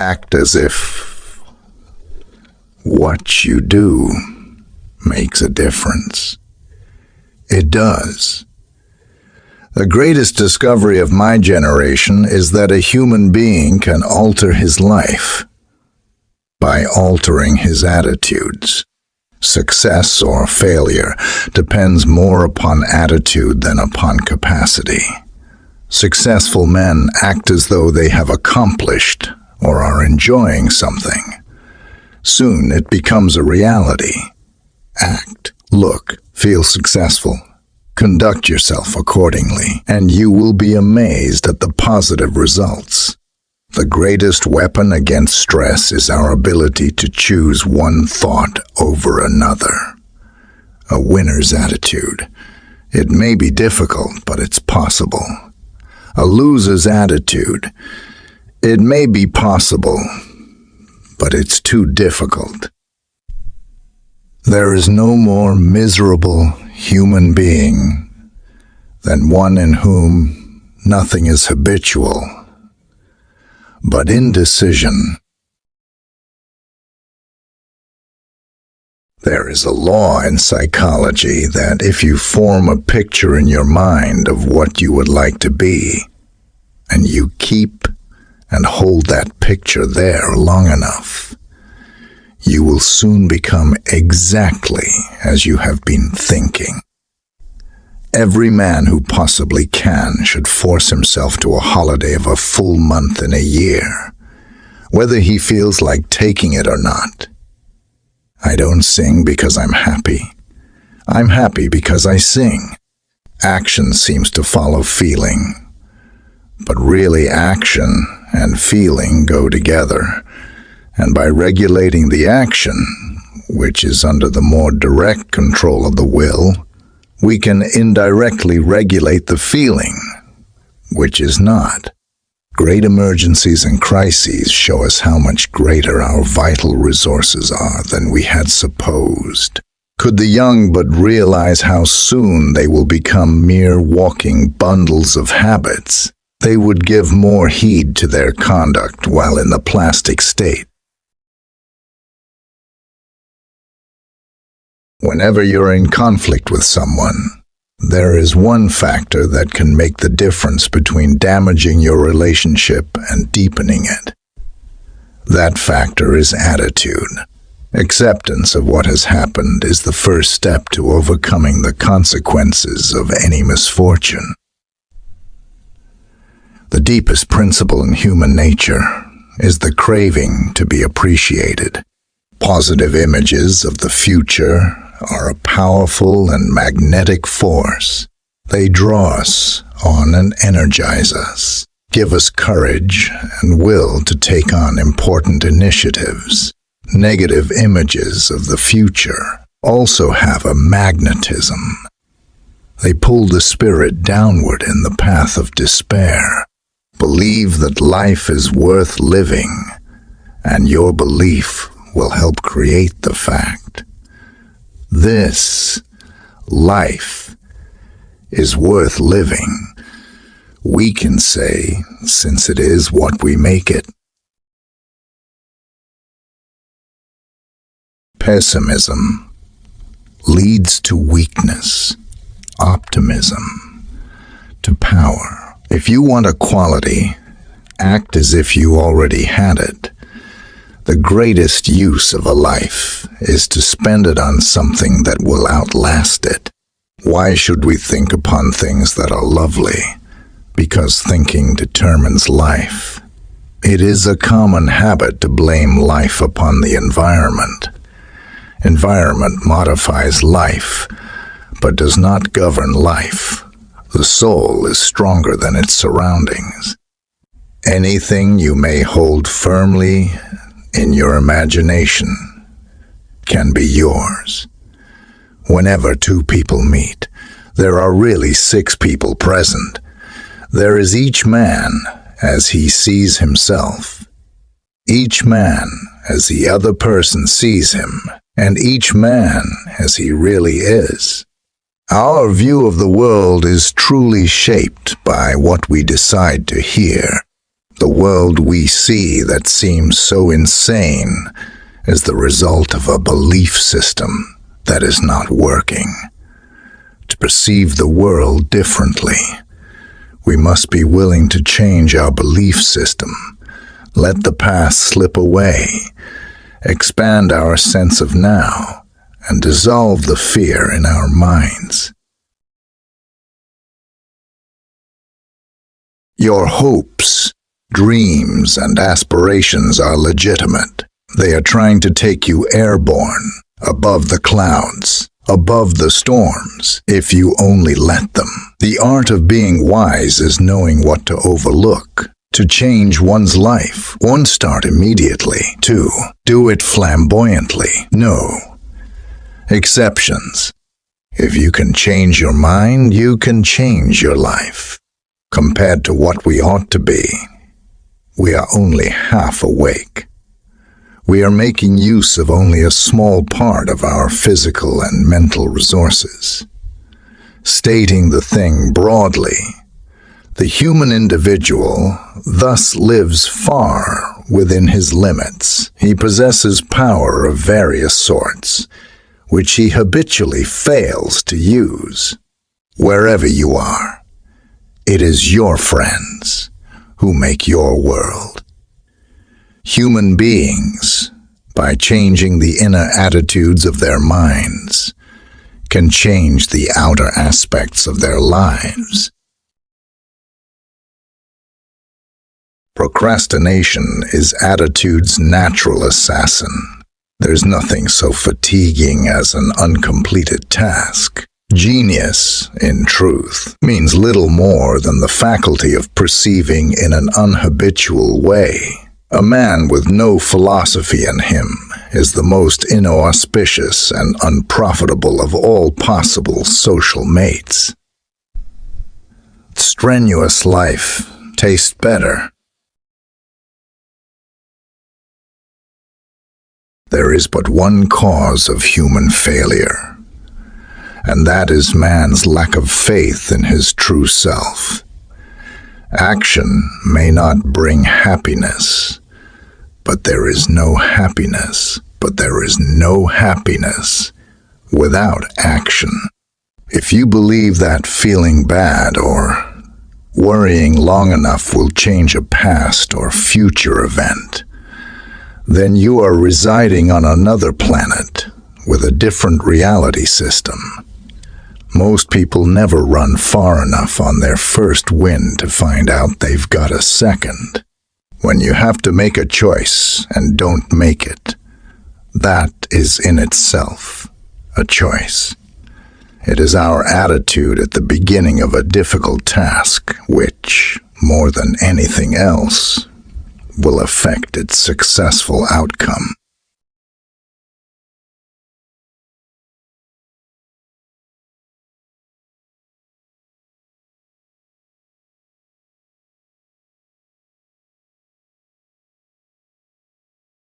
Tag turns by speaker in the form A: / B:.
A: Act as if what you do makes a difference. It does. The greatest discovery of my generation is that a human being can alter his life by altering his attitudes. Success or failure depends more upon attitude than upon capacity. Successful men act as though they have accomplished or are enjoying something. Soon it becomes a reality. Act, look, feel successful. Conduct yourself accordingly, and you will be amazed at the positive results. The greatest weapon against stress is our ability to choose one thought over another. A winner's attitude. It may be difficult, but it's possible. A loser's attitude. It may be possible, but it's too difficult. There is no more miserable human being than one in whom nothing is habitual but indecision. There is a law in psychology that if you form a picture in your mind of what you would like to be, and you keep and hold that picture there long enough, you will soon become exactly as you have been thinking. Every man who possibly can should force himself to a holiday of a full month in a year, whether he feels like taking it or not. I don't sing because I'm happy. I'm happy because I sing. Action seems to follow feeling, but really action and feeling go together, and by regulating the action, which is under the more direct control of the will, we can indirectly regulate the feeling, which is not. Great emergencies and crises show us how much greater our vital resources are than we had supposed. Could the young but realize how soon they will become mere walking bundles of habits, they would give more heed to their conduct while in the plastic state. Whenever you're in conflict with someone, there is one factor that can make the difference between damaging your relationship and deepening it. That factor is attitude. Acceptance of what has happened is the first step to overcoming the consequences of any misfortune. The deepest principle in human nature is the craving to be appreciated. Positive images of the future are a powerful and magnetic force. They draw us on and energize us, give us courage and will to take on important initiatives. Negative images of the future also have a magnetism. They pull the spirit downward in the path of despair. Believe that life is worth living, and your belief will help create the fact. This life is worth living, we can say, since it is what we make it. Pessimism leads to weakness, optimism to power. If you want a quality, act as if you already had it. The greatest use of a life is to spend it on something that will outlast it. Why should we think upon things that are lovely? Because thinking determines life. It is a common habit to blame life upon the environment. Environment modifies life, but does not govern life. The soul is stronger than its surroundings. Anything you may hold firmly in your imagination can be yours. Whenever two people meet, there are really 6 people present. There is each man as he sees himself, each man as the other person sees him, and each man as he really is. Our view of the world is truly shaped by what we decide to hear. The world we see that seems so insane is the result of a belief system that is not working. To perceive the world differently, we must be willing to change our belief system, let the past slip away, expand our sense of now, and dissolve the fear in our minds. Your hopes, dreams, and aspirations are legitimate. They are trying to take you airborne, above the clouds, above the storms, if you only let them. The art of being wise is knowing what to overlook. To change one's life, 1, start immediately. 2, do it flamboyantly. No exceptions. If you can change your mind, you can change your life. Compared to what we ought to be, we are only half awake. We are making use of only a small part of our physical and mental resources. Stating the thing broadly, the human individual thus lives far within his limits. He possesses power of various sorts, which he habitually fails to use. Wherever you are, it is your friends who make your world. Human beings, by changing the inner attitudes of their minds, can change the outer aspects of their lives. Procrastination is attitude's natural assassin. There's nothing so fatiguing as an uncompleted task. Genius, in truth, means little more than the faculty of perceiving in an unhabitual way. A man with no philosophy in him is the most inauspicious and unprofitable of all possible social mates. Strenuous life tastes better. There is but one cause of human failure, and that is man's lack of faith in his true self. Action may not bring happiness, but there is no happiness. But there is no happiness without action. If you believe that feeling bad or worrying long enough will change a past or future event, then you are residing on another planet with a different reality system. Most people never run far enough on their first wind to find out they've got a second. When you have to make a choice and don't make it, that is in itself a choice. It is our attitude at the beginning of a difficult task which, more than anything else, will affect its successful outcome.